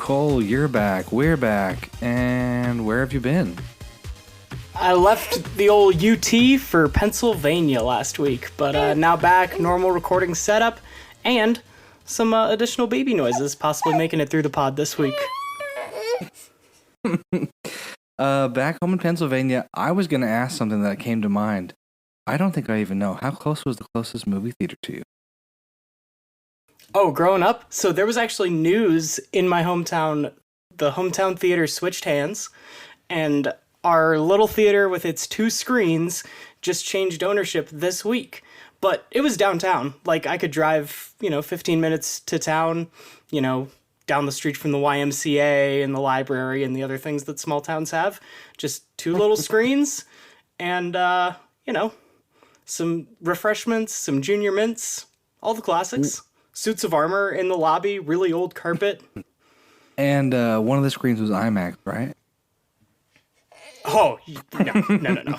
Cole, you're back. We're back. And where have you been? I left the old UT for Pennsylvania last week, but now back, normal recording setup, and some additional baby noises, possibly making it through the pod this week. Back home in Pennsylvania, I was going to ask something that came to mind. I don't think I even know. How close was the closest movie theater to you? Oh, growing up? So there was actually news in my hometown. The hometown theater switched hands, and our little theater with its 2 screens just changed ownership this week. But it was downtown. Like, I could drive, 15 minutes to town, down the street from the YMCA and the library and the other things that small towns have. Just 2 little screens and, some refreshments, some junior mints, all the classics. Suits of armor in the lobby, really old carpet. And one of the screens was IMAX, right? Oh, no.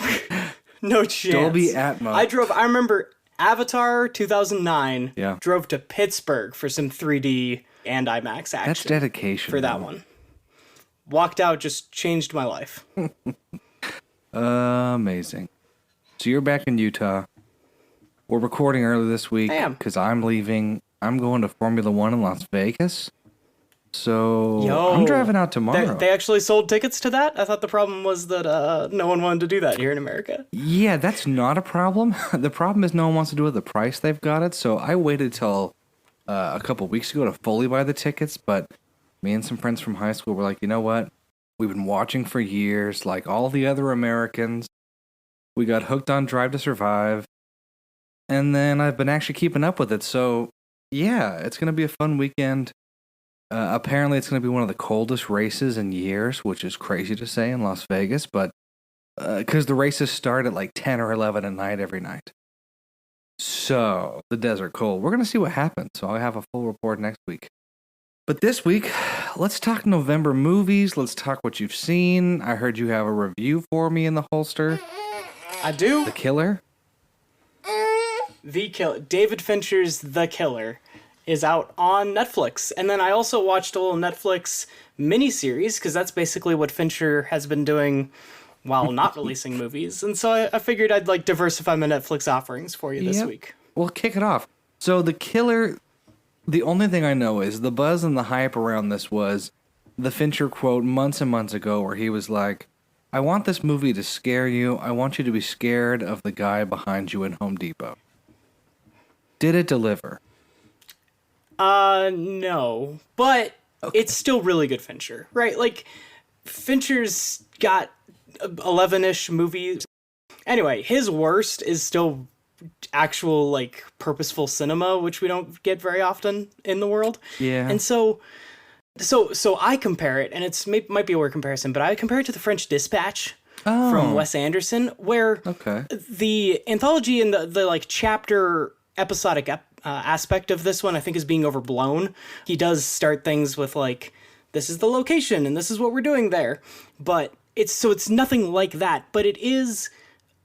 No chance. Dolby Atmos. I remember Avatar 2009. Yeah. Drove to Pittsburgh for some 3D and IMAX action. That's dedication. For that one. Walked out, just changed my life. Amazing. So you're back in Utah. We're recording early this week because I'm leaving. I'm going to Formula One in Las Vegas. So I'm driving out tomorrow. They actually sold tickets to that? I thought the problem was that no one wanted to do that here in America. Yeah, that's not a problem. The problem is no one wants to do it at the price they've got it. So I waited till a couple weeks ago to fully buy the tickets. But me and some friends from high school were like, you know what? We've been watching for years, like all the other Americans. We got hooked on Drive to Survive. And then I've been actually keeping up with it. So yeah, it's going to be a fun weekend. Apparently, it's going to be one of the coldest races in years, which is crazy to say in Las Vegas, but because the races start at like 10 or 11 at night every night. So, the desert cold. We're going to see what happens, so I'll have a full report next week. But this week, let's talk November movies. Let's talk what you've seen. I heard you have a review for me in the holster. I do. The Killer? The Killer. David Fincher's The Killer is out on Netflix. And then I also watched a little Netflix miniseries, because that's basically what Fincher has been doing while not releasing movies. And so I figured I'd diversify my Netflix offerings for you this week. Well, kick it off. So The Killer, the only thing I know is the buzz and the hype around this was the Fincher quote months and months ago where he was like, I want this movie to scare you. I want you to be scared of the guy behind you in Home Depot. Did it deliver? No. But it's still really good Fincher, right? Like, Fincher's got 11-ish movies. Anyway, his worst is still actual, purposeful cinema, which we don't get very often in the world. Yeah. And so I compare it, and might be a word comparison, but I compare it to The French Dispatch from Wes Anderson, where the anthology and the chapter episodic aspect of this one, I think, is being overblown. He does start things with this is the location and this is what we're doing there, but it's nothing like that. But it is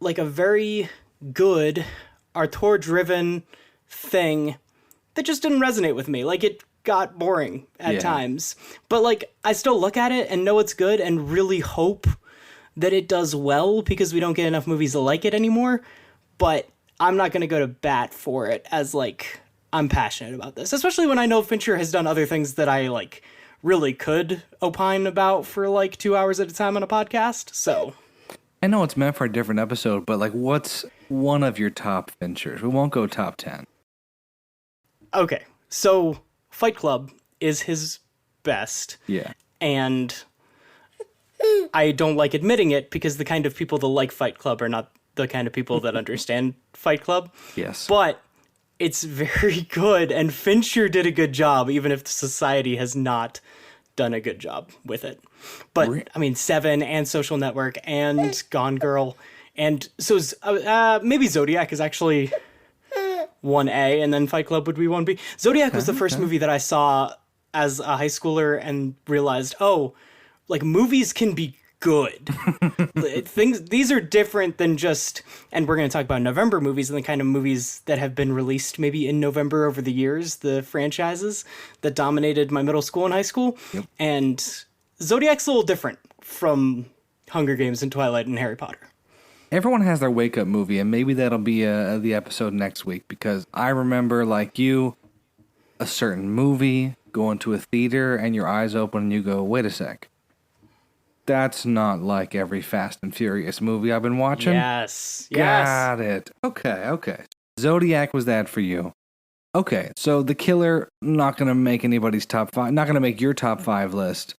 a very good auteur-driven thing that just didn't resonate with me. It got boring at times, but I still look at it and know it's good and really hope that it does well, because we don't get enough movies like it anymore. But I'm not going to go to bat for it as I'm passionate about this, especially when I know Fincher has done other things that I really could opine about for 2 hours at a time on a podcast. So I know it's meant for a different episode, but what's one of your top Finchers? We won't go top 10. Okay. So Fight Club is his best. Yeah. And I don't like admitting it, because the kind of people that like Fight Club are not the kind of people that understand Fight Club. Yes. But it's very good, and Fincher did a good job, even if society has not done a good job with it. But, Seven and Social Network and Gone Girl, and so maybe Zodiac is actually 1A, and then Fight Club would be 1B. Zodiac was the first movie that I saw as a high schooler and realized, movies can be good. These are different than just, and we're going to talk about November movies and the kind of movies that have been released maybe in November over the years, the franchises that dominated my middle school and high school. Yep. And Zodiac's a little different from Hunger Games and Twilight and Harry Potter. Everyone has their wake-up movie, and maybe that'll be the episode next week, because I remember, like you, a certain movie, going to a theater, and your eyes open, and you go, wait a sec. That's not like every Fast and Furious movie I've been watching. Yes. Got it. Okay. Zodiac was that for you. Okay, so The Killer, not going to make anybody's top 5, not going to make your top 5 list.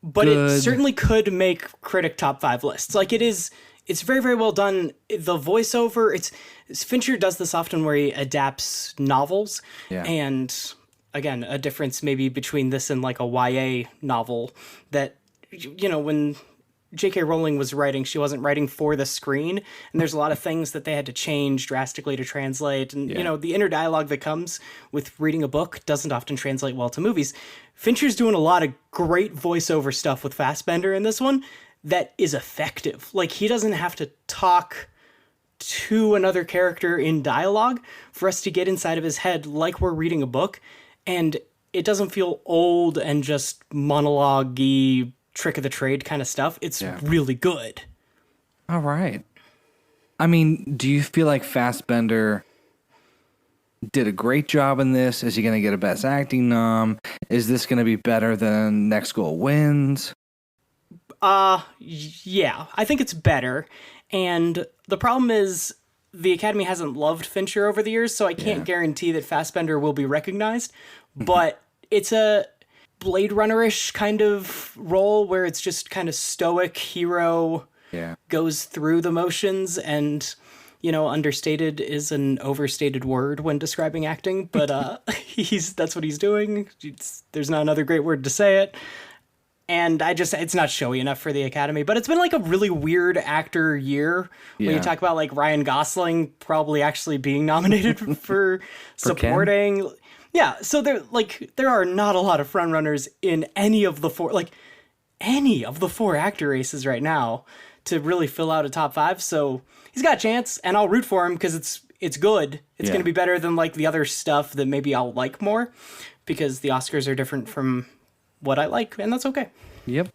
But Good. It certainly could make critic top 5 lists. Like, it's very, very well done. The voiceover, Fincher does this often where he adapts novels. Yeah. And, again, a difference maybe between this and like a YA novel that, you know, when J.K. Rowling was writing, she wasn't writing for the screen, and there's a lot of things that they had to change drastically to translate, and you know, the inner dialogue that comes with reading a book doesn't often translate well to movies. Fincher's doing a lot of great voiceover stuff with Fassbender in this one that is effective. Like, he doesn't have to talk to another character in dialogue for us to get inside of his head like we're reading a book, and it doesn't feel old and just monologue-y, trick of the trade kind of stuff. It's really good. All right. I mean, do you feel like Fassbender did a great job in this? Is he going to get a Best Acting nom? Is this going to be better than Next Goal Wins? Yeah, I think it's better. And the problem is the Academy hasn't loved Fincher over the years, so I can't guarantee that Fassbender will be recognized. But it's a Blade Runner-ish kind of role where it's just kind of stoic hero goes through the motions, and you know, understated is an overstated word when describing acting, but that's what he's doing. There's not another great word to say it. And it's not showy enough for the Academy, but it's been like a really weird actor year when you talk about like Ryan Gosling probably actually being nominated for supporting. Ken? Yeah, so there are not a lot of frontrunners in any of the four actor races right now to really fill out a top 5. So he's got a chance, and I'll root for him because it's good. It's going to be better than like the other stuff that maybe I'll like more, because the Oscars are different from what I like, and that's okay. Yep.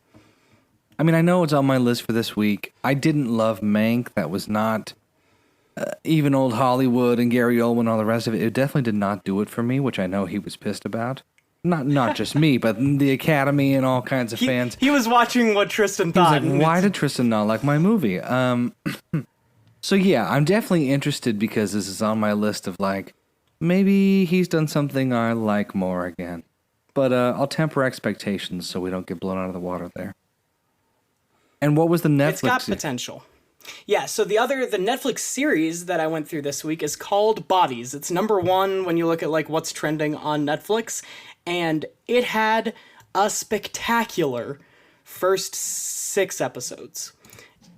I mean, I know it's on my list for this week. I didn't love Mank. That was not... even old Hollywood and Gary Oldman and all the rest of it, it definitely did not do it for me, which I know he was pissed about. Not just me, but the Academy and all kinds of fans. He was watching what Tristan thought. He was like, why did Tristan not like my movie? So yeah, I'm definitely interested because this is on my list of like, maybe he's done something I like more again. But I'll temper expectations so we don't get blown out of the water there. And what was the Netflix? It's got potential. Yeah, so the Netflix series that I went through this week is called Bodies. It's number 1 when you look at like what's trending on Netflix, and it had a spectacular first 6 episodes.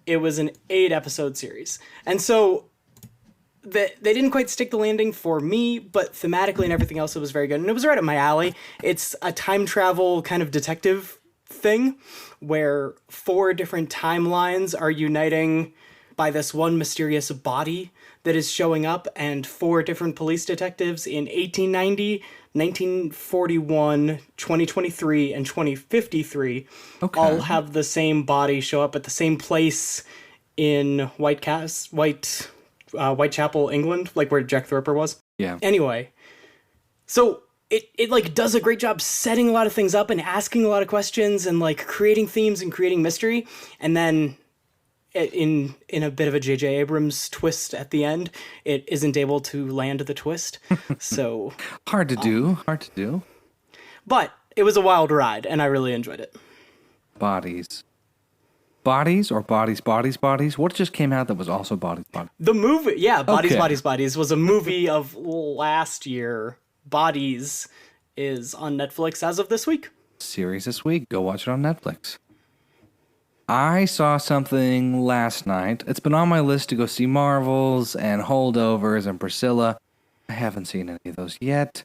It was an 8-episode series. And so they didn't quite stick the landing for me, but thematically and everything else, it was very good. And it was right up my alley. It's a time travel kind of detective thing where 4 different timelines are uniting by this one mysterious body that is showing up, and 4 different police detectives in 1890, 1941, 2023, and 2053 all have the same body show up at the same place in Whitechapel, England, like where Jack the Ripper was. Yeah. Anyway, so it like does a great job setting a lot of things up and asking a lot of questions and like creating themes and creating mystery. And then in a bit of a J.J. Abrams twist at the end, it isn't able to land the twist. So hard to do. But it was a wild ride, and I really enjoyed it. Bodies or Bodies? What just came out that was also Bodies? The movie, Bodies was a movie of last year. Bodies is on Netflix as of this week. Series this week. Go watch it on Netflix. I saw something last night. It's been on my list to go see Marvels and Holdovers and Priscilla. I haven't seen any of those yet.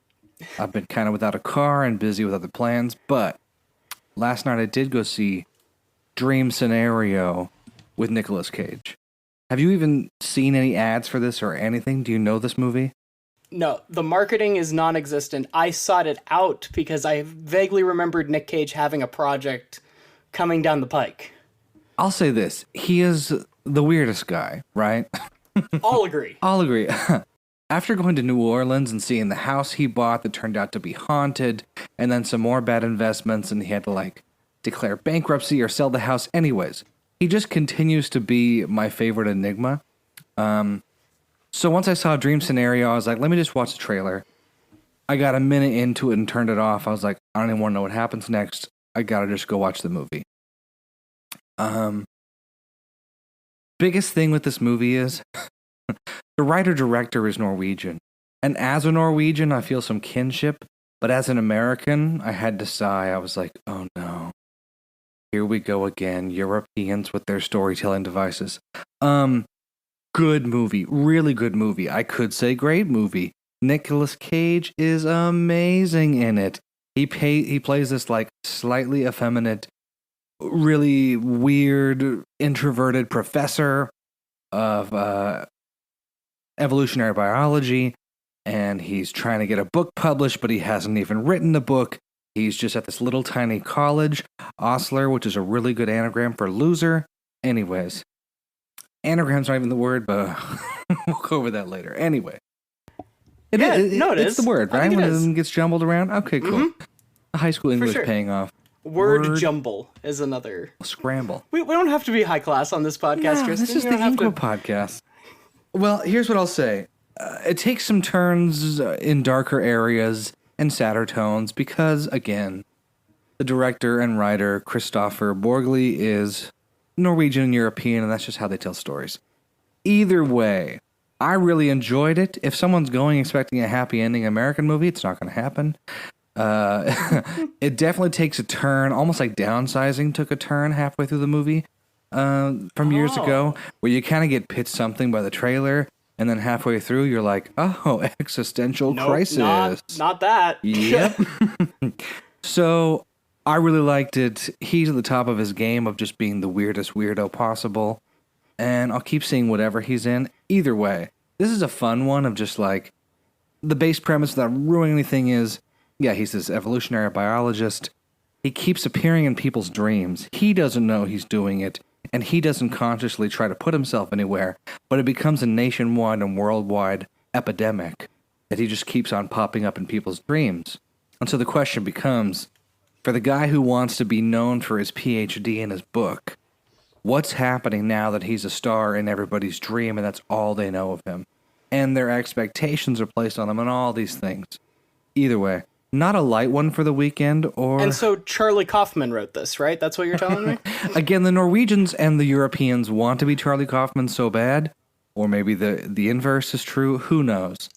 I've been kind of without a car and busy with other plans, but last night I did go see Dream Scenario with Nicolas Cage. Have you even seen any ads for this or anything? Do you know this movie? No, the marketing is non-existent. I sought it out because I vaguely remembered Nick Cage having a project coming down the pike. I'll say this. He is the weirdest guy, right? I'll agree. I'll agree. After going to New Orleans and seeing the house he bought that turned out to be haunted, and then some more bad investments, and he had to, like, declare bankruptcy or sell the house anyways. He just continues to be my favorite enigma. So once I saw Dream Scenario, I was like, let me just watch the trailer. I got a minute into it and turned it off. I was like, I don't even want to know what happens next. I gotta just go watch the movie. Biggest thing with this movie is the writer-director is Norwegian. And as a Norwegian, I feel some kinship. But as an American, I had to sigh. I was like, oh no. Here we go again. Europeans with their storytelling devices. Good movie. Really good movie. I could say great movie. Nicolas Cage is amazing in it. He plays this like slightly effeminate, really weird, introverted professor of evolutionary biology, and he's trying to get a book published, but he hasn't even written the book. He's just at this little tiny college, Osler, which is a really good anagram for loser. Anyways, anagram's not even the word, but we'll go over that later. Anyway. It is. It's the word, right? When it gets jumbled around? Okay, cool. Mm-hmm. High school English paying off. Word jumble is another. Scramble. We don't have to be high class on this podcast, Tristan. This is the Inco podcast. Well, here's what I'll say. It takes some turns in darker areas and sadder tones because, again, the director and writer, Christopher Borgli, is Norwegian and European, and that's just how they tell stories. Either way, I really enjoyed it. If someone's going expecting a happy ending American movie, it's not going to happen. It definitely takes a turn, almost like Downsizing took a turn halfway through the movie from years ago, where you kind of get pitched something by the trailer, and then halfway through you're like, oh, existential crisis. Not that. Yep. So I really liked it. He's at the top of his game of just being the weirdest weirdo possible. And I'll keep seeing whatever he's in. Either way, this is a fun one of just like, the base premise without ruining anything is, yeah, he's this evolutionary biologist. He keeps appearing in people's dreams. He doesn't know he's doing it, and he doesn't consciously try to put himself anywhere, but it becomes a nationwide and worldwide epidemic that he just keeps on popping up in people's dreams. And so the question becomes, for the guy who wants to be known for his PhD and his book, what's happening now that he's a star in everybody's dream and that's all they know of him? And their expectations are placed on him and all these things. Either way, not a light one for the weekend or... And so Charlie Kaufman wrote this, right? That's what you're telling me? Again, the Norwegians and the Europeans want to be Charlie Kaufman so bad. Or maybe the inverse is true. Who knows?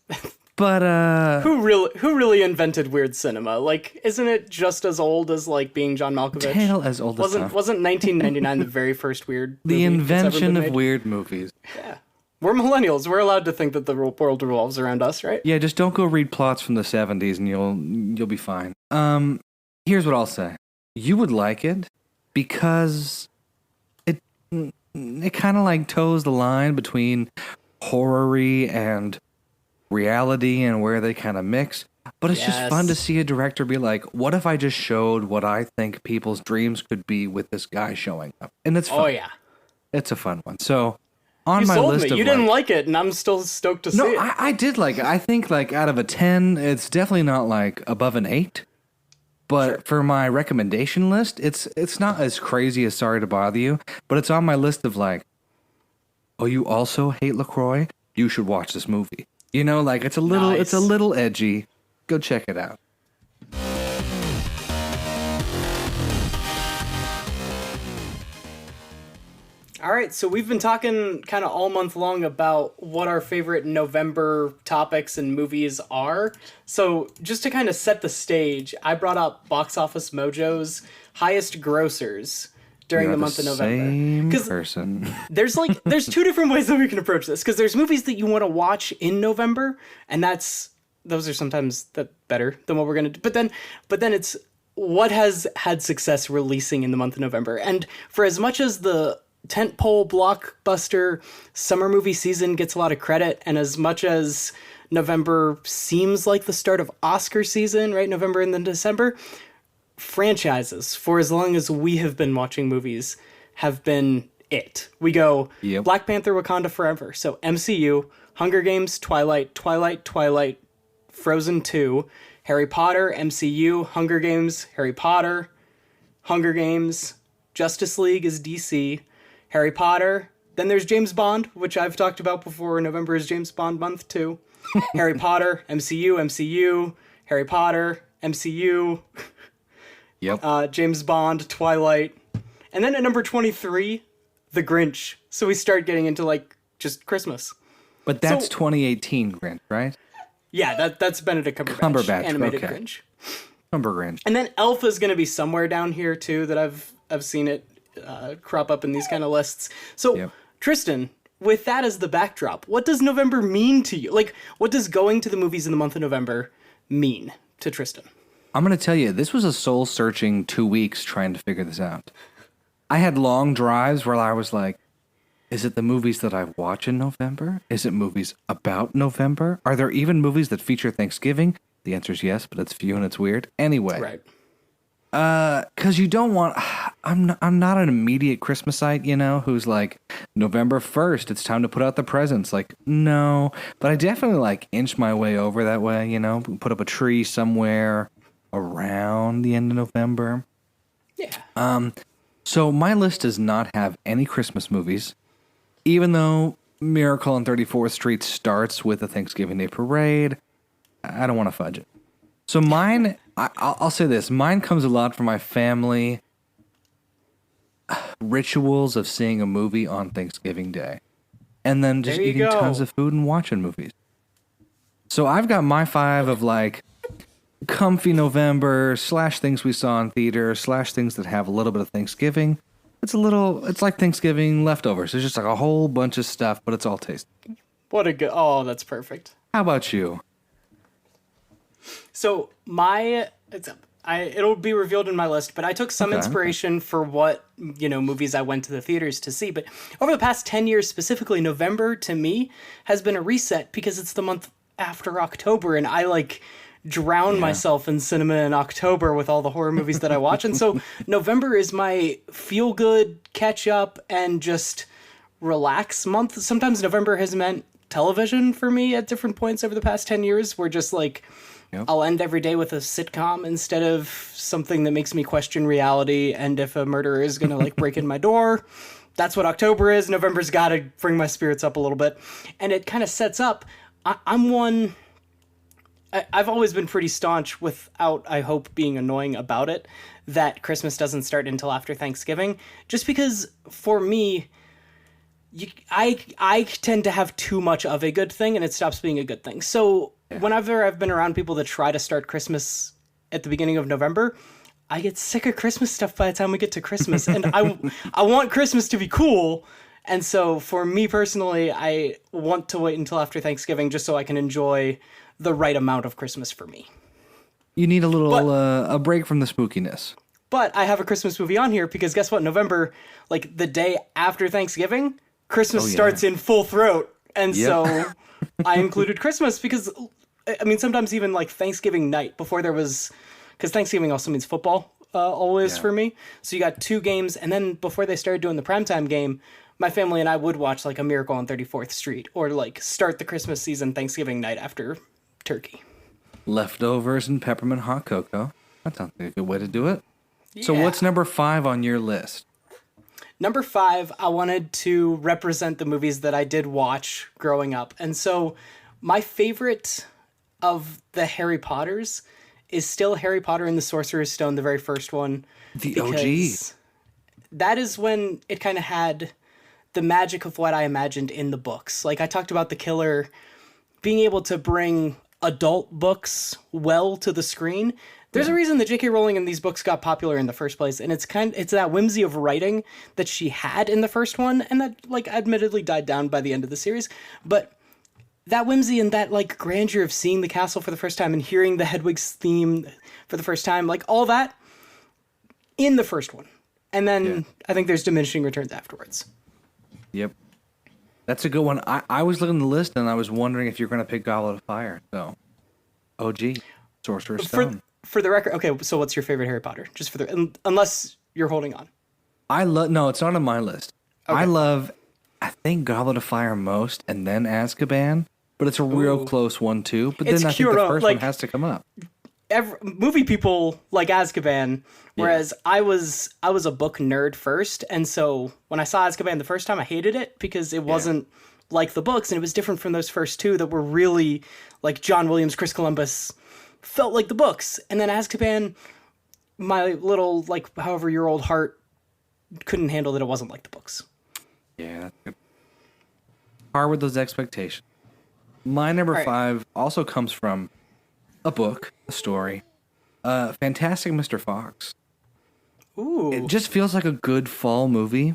But, Who really invented weird cinema? Like, isn't it just as old as, like, being John Malkovich? Tale as old as time. Wasn't 1999 the very first weird movie? The invention of weird movies. Yeah. We're millennials. We're allowed to think that the world revolves around us, right? Yeah, just don't go read plots from the 70s and you'll be fine. Here's what I'll say. You would like it because it kind of like toes the line between horror-y and reality and where they kind of mix. But it's just fun to see a director be like, what if I just showed what I think people's dreams could be with this guy showing up? And it's fun. Oh, yeah. It's a fun one. So... On you my sold list me. You didn't like it, and I'm still stoked to see it. No, I did like it. I think like out of a 10, it's definitely not like above an 8. But for my recommendation list, it's not as crazy as Sorry to Bother You, but it's on my list of like, oh, you also hate LaCroix? You should watch this movie. You know, like it's a little edgy. Go check it out. All right, so we've been talking kind of all month long about what our favorite November topics and movies are. So just to kind of set the stage, I brought up Box Office Mojo's highest grossers during the month of November. There's two different ways that we can approach this, because there's movies that you want to watch in November, and those are sometimes better than what we're gonna do. But then it's what has had success releasing in the month of November? And for as much as the tentpole blockbuster summer movie season gets a lot of credit, and as much as November seems like the start of Oscar season, right? November and then December, franchises, for as long as we have been watching movies, have been it. We go Black Panther, Wakanda Forever. So MCU, Hunger Games, Twilight, Frozen 2, Harry Potter, MCU, Hunger Games, Harry Potter, Hunger Games, Justice League is DC, Harry Potter. Then there's James Bond, which I've talked about before. November is James Bond month too. Harry Potter, MCU, Harry Potter, MCU, James Bond, Twilight. And then at number 23, The Grinch. So we start getting into like just Christmas. But that's 2018 Grinch, right? Yeah, that's Benedict Cumberbatch animated Grinch. Grinch. And then Elf is going to be somewhere down here too, that I've seen it crop up in these kind of lists. So Tristan, with that as the backdrop, what does November mean to you? Like, what does going to the movies in the month of November mean to Tristan? I'm going to tell you, this was a soul-searching 2 weeks trying to figure this out. I had long drives where I was like, is it the movies that I watch in November? Is it movies about November? Are there even movies that feature Thanksgiving? The answer is yes, but it's few and it's weird. Anyway. Right. Because you don't want... I'm not an immediate Christmasite, you know, who's like, November 1st, it's time to put out the presents. Like, no. But I definitely, like, inch my way over that way, you know, put up a tree somewhere around the end of November. Yeah. So my list does not have any Christmas movies, even though Miracle on 34th Street starts with a Thanksgiving Day parade. I don't want to fudge it. So mine, I'll say this, mine comes a lot from my family rituals of seeing a movie on Thanksgiving Day. And then just eating tons of food and watching movies. So I've got my 5 of like comfy November / things we saw in theater / things that have a little bit of Thanksgiving. It's like Thanksgiving leftovers. It's just like a whole bunch of stuff, but it's all tasty. What a good, oh, that's perfect. How about you? So it'll be revealed in my list, but I took some inspiration for what, movies I went to the theaters to see. But over the past 10 years specifically, November to me has been a reset because it's the month after October, and I drown myself in cinema in October with all the horror movies that I watch. And so November is my feel good, catch up, and just relax month. Sometimes November has meant television for me at different points over the past 10 years, where just I'll end every day with a sitcom instead of something that makes me question reality. And if a murderer is going to break in my door, that's what October is. November's got to bring my spirits up a little bit. And it kind of sets up. I've always been pretty staunch without, I hope, being annoying about it, that Christmas doesn't start until after Thanksgiving. Just because for me, I tend to have too much of a good thing and it stops being a good thing. So whenever I've been around people that try to start Christmas at the beginning of November, I get sick of Christmas stuff by the time we get to Christmas. And I want Christmas to be cool. And so for me personally, I want to wait until after Thanksgiving just so I can enjoy the right amount of Christmas for me. You need a little a break from the spookiness. But I have a Christmas movie on here because guess what? November, the day after Thanksgiving, Christmas starts in full throat. And so I included Christmas because, sometimes even Thanksgiving night before there was, because Thanksgiving also means football always for me. So you got 2 games. And then before they started doing the primetime game, my family and I would watch A Miracle on 34th Street or start the Christmas season Thanksgiving night after turkey. Leftovers and peppermint hot cocoa. That sounds like a good way to do it. Yeah. So what's number 5 on your list? Number 5, I wanted to represent the movies that I did watch growing up. And so my favorite of the Harry Potters is still Harry Potter and the Sorcerer's Stone, the very first one. The OG. That is when it kind of had the magic of what I imagined in the books. I talked about the killer being able to bring adult books well to the screen. There's a reason that J.K. Rowling and these books got popular in the first place, and it's that whimsy of writing that she had in the first one, and that admittedly died down by the end of the series. But that whimsy and that grandeur of seeing the castle for the first time and hearing the Hedwig's theme for the first time, all that, in the first one. And then I think there's diminishing returns afterwards. Yep. That's a good one. I was looking at the list and I was wondering if you're going to pick Goblet of Fire. So, OG, Sorcerer's Stone. For the record, okay, so what's your favorite Harry Potter? Just for the, unless you're holding on. No, it's not on my list. Okay. I think Goblet of Fire most and then Azkaban, but it's a real close one too. But then I think the first one has to come up. Movie people like Azkaban, whereas I was a book nerd first, and so when I saw Azkaban the first time, I hated it because it wasn't like the books, and it was different from those first two that were really like John Williams, Chris Columbus, felt like the books. And then Azkaban, my little like however-year-old heart couldn't handle that it wasn't like the books. Yeah, that's good. Hard with those expectations. My number 5 also comes from a book, a story. Fantastic Mr. Fox. Ooh. It just feels like a good fall movie.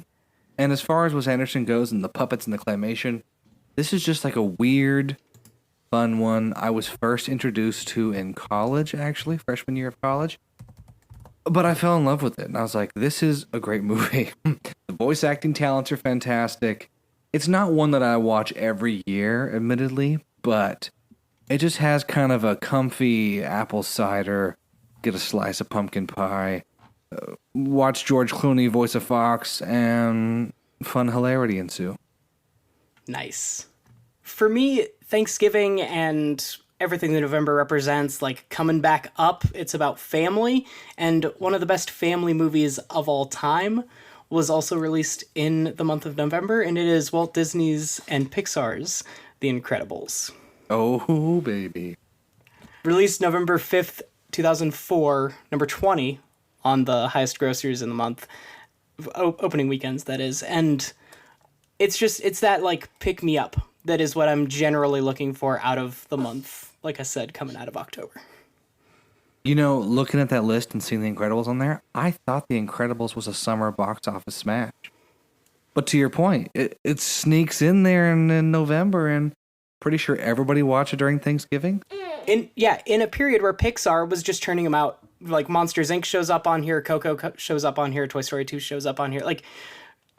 And as far as Wes Anderson goes and the puppets and the claymation, this is just like a weird, fun one I was first introduced to in college, actually, freshman year of college. But I fell in love with it, and I was like, this is a great movie. The voice acting talents are fantastic. It's not one that I watch every year, admittedly, but it just has kind of a comfy apple cider, get a slice of pumpkin pie, watch George Clooney voice a fox, and fun hilarity ensue. Nice. For me, Thanksgiving and everything that November represents, like coming back up, it's about family, and one of the best family movies of all time was also released in the month of November, and it is Walt Disney's and Pixar's The Incredibles. Oh, baby. Released November 5th, 2004, number 20 on the highest grossers in the month, opening weekends, that is. And it's that, like, pick-me-up that is what I'm generally looking for out of the month, like I said, coming out of October. You know, looking at that list and seeing The Incredibles on there, I thought The Incredibles was a summer box office smash. But to your point, it sneaks in there in November, and pretty sure everybody watched it during Thanksgiving. In a period where Pixar was just churning them out, like Monsters Inc. shows up on here, Coco shows up on here, Toy Story 2 shows up on here. Like,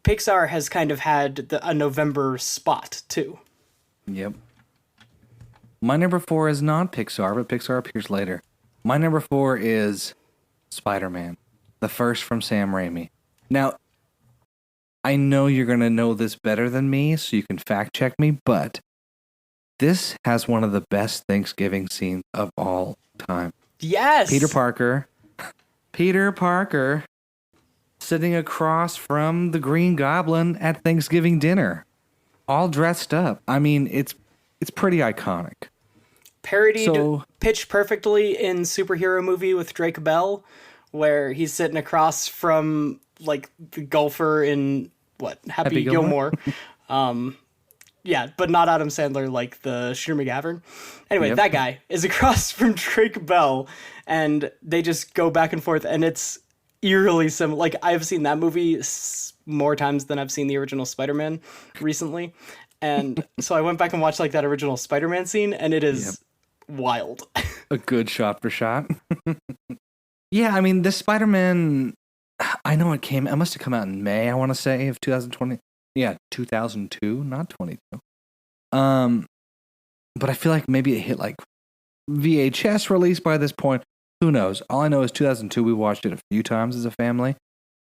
Pixar has kind of had a November spot, too. Yep. My number 4 is not Pixar, but Pixar appears later. My number 4 is Spider-Man, the first from Sam Raimi. Now, I know you're going to know this better than me, so you can fact check me, but this has one of the best Thanksgiving scenes of all time. Yes! Peter Parker sitting across from the Green Goblin at Thanksgiving dinner, all dressed up. I mean, it's pretty iconic. Parodied pitch perfectly in Superhero Movie with Drake Bell, where he's sitting across from, like, the golfer in, Happy Gilmore. Yeah, but not Adam Sandler, like the Shooter McGavin. Anyway, that guy is across from Drake Bell, and they just go back and forth, and it's eerily similar. Like, I've seen that movie more times than I've seen the original Spider-Man recently, and so I went back and watched, like, that original Spider-Man scene, and it is wild. A good shot for shot. Yeah, I mean, this Spider-Man, I know it must have come out in May, I want to say, of 2020. Yeah, 2002, not 22. But I feel like maybe it hit like VHS release by this point. Who knows? All I know is 2002, we watched it a few times as a family.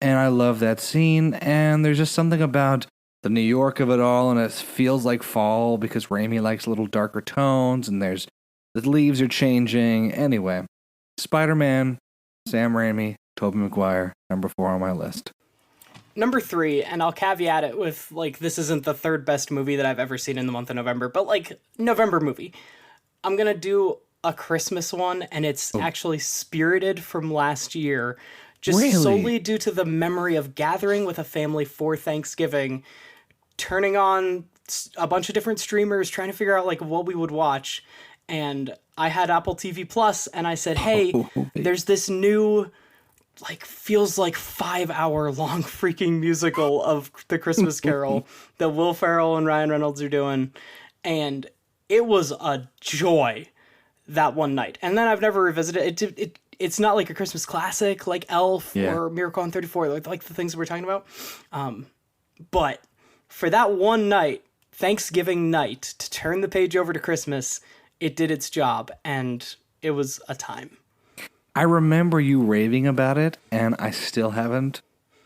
And I love that scene. And there's just something about the New York of it all. And it feels like fall because Raimi likes a little darker tones. And the leaves are changing. Anyway, Spider-Man, Sam Raimi, Tobey Maguire, number 4 on my list. Number 3, and I'll caveat it with, like, this isn't the third best movie that I've ever seen in the month of November, but, like, November movie. I'm going to do a Christmas one, and it's actually Spirited from last year, just solely due to the memory of gathering with a family for Thanksgiving, turning on a bunch of different streamers, trying to figure out, like, what we would watch, and I had Apple TV Plus, and I said, hey, there's this new, like, feels like 5-hour long freaking musical of The Christmas Carol that Will Ferrell and Ryan Reynolds are doing. And it was a joy that one night. And then I've never revisited it. it's not like a Christmas classic like Elf Yeah. or Miracle on 34, like the things we're talking about. But for that one night, Thanksgiving night, to turn the page over to Christmas, it did its job, and it was a time. I remember you raving about it, and I still haven't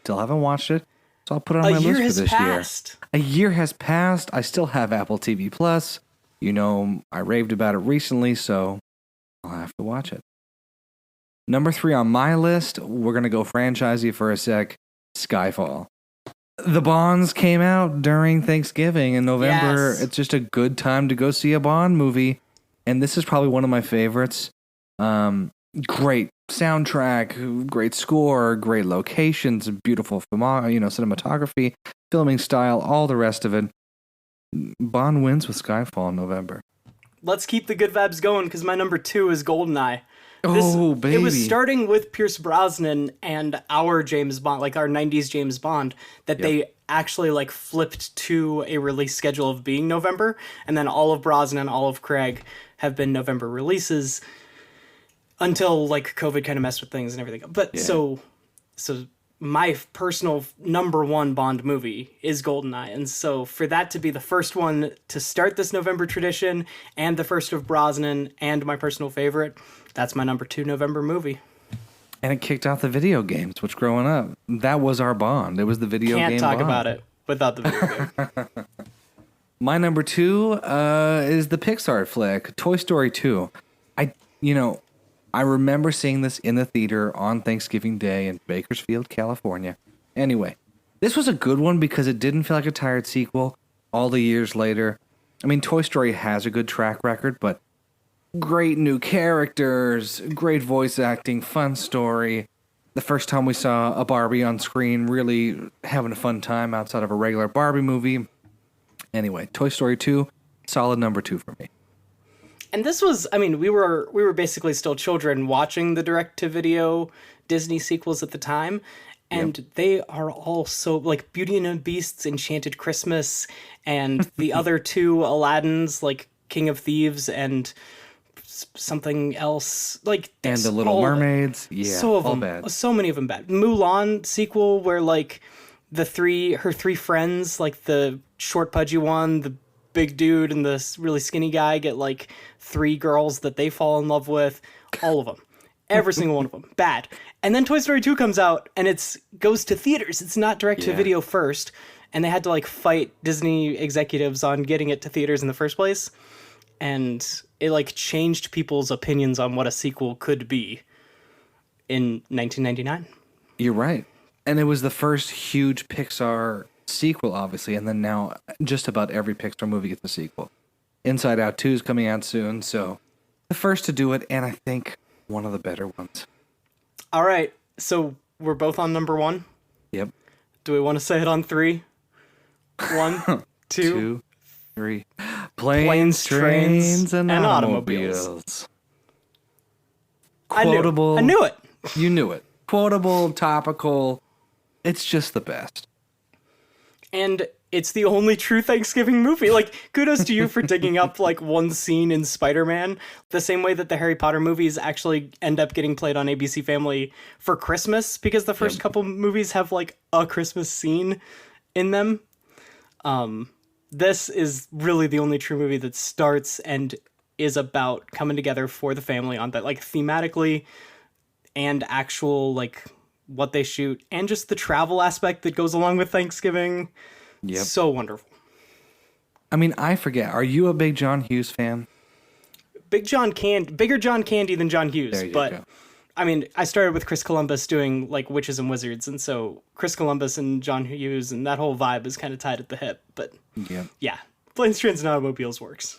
watched it. So I'll put it on my list for this passed. year. A year has passed. I still have Apple TV Plus. You know, I raved about it recently, so I'll have to watch it. Number 3 on my list, we're going to go franchisey for a sec, Skyfall. The Bonds came out during Thanksgiving in November. Yes. It's just a good time to go see a Bond movie, and this is probably one of my favorites. Great soundtrack, great score, great locations, beautiful cinematography, filming style, all the rest of it. Bond wins with Skyfall in November. Let's keep the good vibes going, because my number 2 is GoldenEye. Baby. It was starting with Pierce Brosnan and our James Bond, like our 90s James Bond, that they actually like flipped to a release schedule of being November, and then all of Brosnan, all of Craig have been November releases until like COVID kind of messed with things and everything. But so my personal number 1 Bond movie is GoldenEye, and so for that to be the first one to start this November tradition and the first of Brosnan and my personal favorite, that's my number 2 November movie. And it kicked out the video games, which growing up, that was our Bond. It was the video game Can't talk Bond. about it without the video game. My number 2 is the Pixar flick, Toy Story 2. I remember seeing this in the theater on Thanksgiving Day in Bakersfield, California. Anyway, this was a good one because it didn't feel like a tired sequel all the years later. I mean, Toy Story has a good track record, but great new characters, great voice acting, fun story. The first time we saw a Barbie on screen, really having a fun time outside of a regular Barbie movie. Anyway, Toy Story 2, solid number 2 for me. And this was, I mean, we were basically still children watching the direct-to-video Disney sequels at the time, and they are all so, like, Beauty and the Beast's Enchanted Christmas, and the other 2 Aladdins, like King of Thieves and something else, like, and the Little Mermaids, bad. So many of them bad. Mulan sequel where like her 3 friends, like the short pudgy one, the big dude, and the really skinny guy get like 3 girls that they fall in love with. All of them, every single one of them, bad. And then Toy Story 2 comes out, and goes to theaters. It's not direct to video first, and they had to like fight Disney executives on getting it to theaters in the first place. And it like changed people's opinions on what a sequel could be in 1999. You're right. And it was the first huge Pixar sequel, obviously, and then now just about every Pixar movie gets a sequel. Inside Out 2 is coming out soon, so the first to do it, and I think one of the better ones. All right, so we're both on number 1? Yep. Do we want to say it on 3? 1, 2, 3. Planes, trains, and automobiles. Quotable. I knew it. You knew it. Quotable, topical. It's just the best. And it's the only true Thanksgiving movie. Like, kudos to you for digging up like one scene in Spider-Man, the same way that the Harry Potter movies actually end up getting played on ABC Family for Christmas, because the first couple movies have like a Christmas scene in them. This is really the only true movie that starts and is about coming together for the family on that, like, thematically and actual, like, what they shoot, and just the travel aspect that goes along with Thanksgiving. Yep. So wonderful. I mean, I forget. Are you a big John Hughes fan? Bigger John Candy than John Hughes. There you but go. I mean, I started with Chris Columbus doing like Witches and Wizards, and so Chris Columbus and John Hughes and that whole vibe is kind of tied at the hip. But yeah, Planes, Trains, and Automobiles works.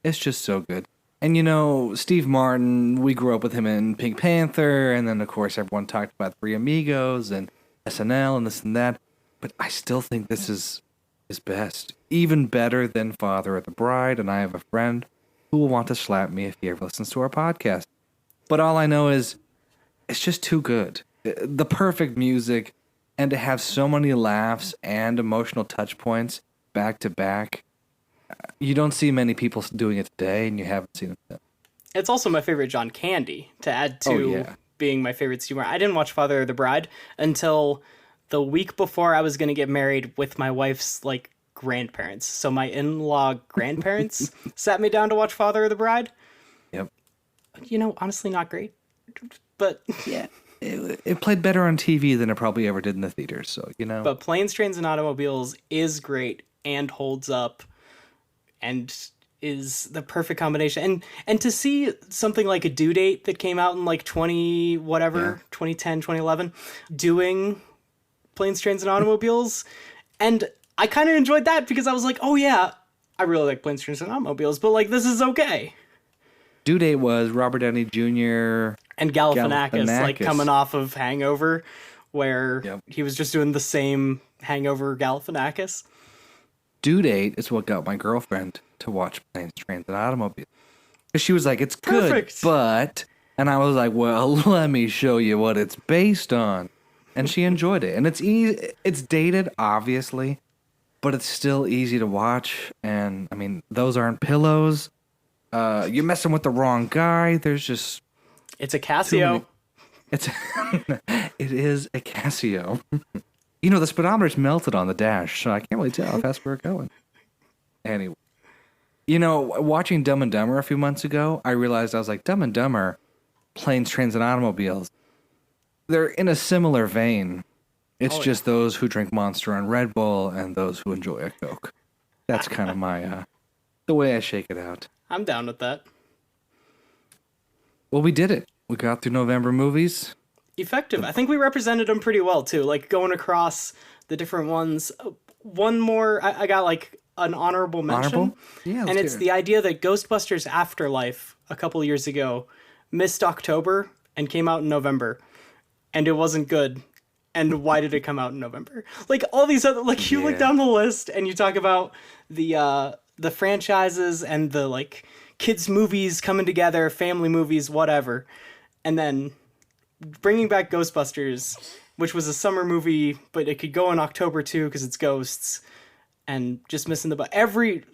It's just so good. And you know, Steve Martin, we grew up with him in Pink Panther, and then of course everyone talked about Three Amigos and SNL and this and that. But I still think this is his best. Even better than Father of the Bride, and I Have a Friend who will want to slap me if he ever listens to our podcast. But all I know is it's just too good. The perfect music, and to have so many laughs and emotional touch points back to back. You don't see many people doing it today, and you haven't seen it. It's also my favorite John Candy to add to being my favorite humor. I didn't watch Father of the Bride until the week before I was going to get married with my wife's, like, grandparents. So my in-law grandparents sat me down to watch Father of the Bride. Yep. You know, honestly, not great. But yeah, it played better on TV than it probably ever did in the theaters. So, you know. But Planes, Trains, and Automobiles is great and holds up and is the perfect combination. And to see something like a Due Date that came out in like 2010, 2011, doing Planes, Trains, and Automobiles. And I kind of enjoyed that because I was like, oh yeah, I really like Planes, Trains, and Automobiles, but like, this is okay. Due Date was Robert Downey Jr. and Galifianakis, like coming off of Hangover, where he was just doing the same Hangover Galifianakis. Due Date is what got my girlfriend to watch Planes, Trains, and Automobiles. Because she was like, it's good, but... And I was like, well, let me show you what it's based on. And she enjoyed it. And it's easy. It's dated, obviously, but it's still easy to watch. And, I mean, those aren't pillows. You're messing with the wrong guy. There's just... It's a Casio. It is a Casio. You know, the speedometer's melted on the dash, so I can't really tell how fast we're going. Anyway. You know, watching Dumb and Dumber a few months ago, I realized I was like, Dumb and Dumber, Planes, Trains, and Automobiles, they're in a similar vein. It's just those who drink Monster and Red Bull and those who enjoy a Coke. That's kind of my, the way I shake it out. I'm down with that. Well, we did it. We got through November movies. Effective. I think we represented them pretty well, too. Like, going across the different ones. One more, I got, like, an honorable mention. Honorable? Yeah, and it's the idea that Ghostbusters Afterlife, a couple years ago, missed October and came out in November. And it wasn't good. And why did it come out in November? Like, all these other... Like, you look down the list and you talk about the franchises and the, like, kids' movies coming together, family movies, whatever. And then bringing back Ghostbusters, which was a summer movie, but it could go in October, too, because it's ghosts. And just missing the... Every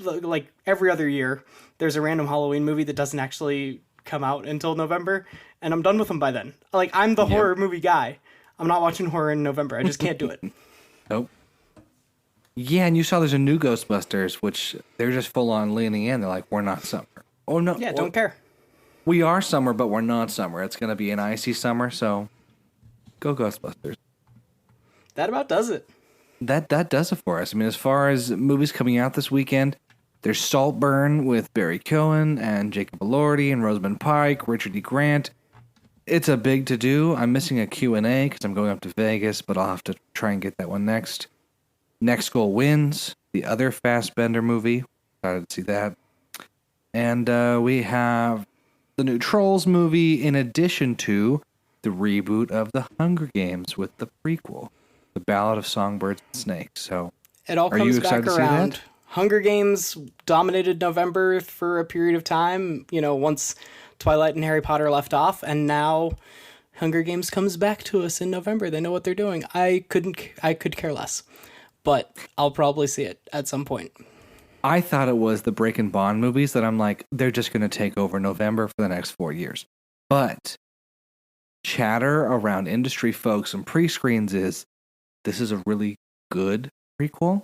other year, there's a random Halloween movie that doesn't actually come out until November. And I'm done with them by then. Like, I'm the horror movie guy. I'm not watching horror in November. I just can't do it. Nope. Yeah, and you saw there's a new Ghostbusters, which they're just full on leaning in. They're like, we're not summer. Oh, no. Yeah, don't care. We are summer, but we're not summer. It's going to be an icy summer, so go Ghostbusters. That about does it. That does it for us. I mean, as far as movies coming out this weekend, there's Saltburn with Barry Cohen and Jacob Elordi and Rosamund Pike, Richard E. Grant. It's a big to-do. I'm missing a Q&A because I'm going up to Vegas, but I'll have to try and get that one next. Next Goal Wins, the other Fassbender movie. Excited to see that. And we have the new Trolls movie in addition to the reboot of The Hunger Games with the prequel, The Ballad of Songbirds and Snakes. So, it all comes back around. Hunger Games dominated November for a period of time, you know, once Twilight and Harry Potter left off, and now Hunger Games comes back to us in November. They know what they're doing. I could care less, but I'll probably see it at some point. I thought it was the Breaking Bond movies that I'm like, they're just going to take over November for the next 4 years. But chatter around industry folks and pre-screens is, this is a really good prequel.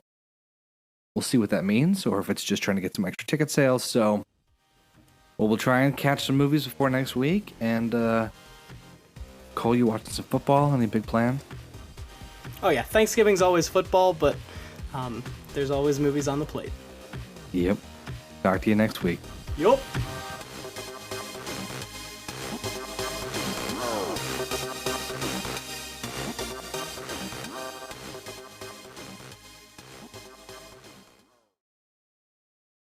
We'll see what that means, or if it's just trying to get some extra ticket sales. So, well, we'll try and catch some movies before next week. And, Cole, you watching some football? Any big plan? Oh, yeah. Thanksgiving's always football, but there's always movies on the plate. Yep. Talk to you next week. Yup.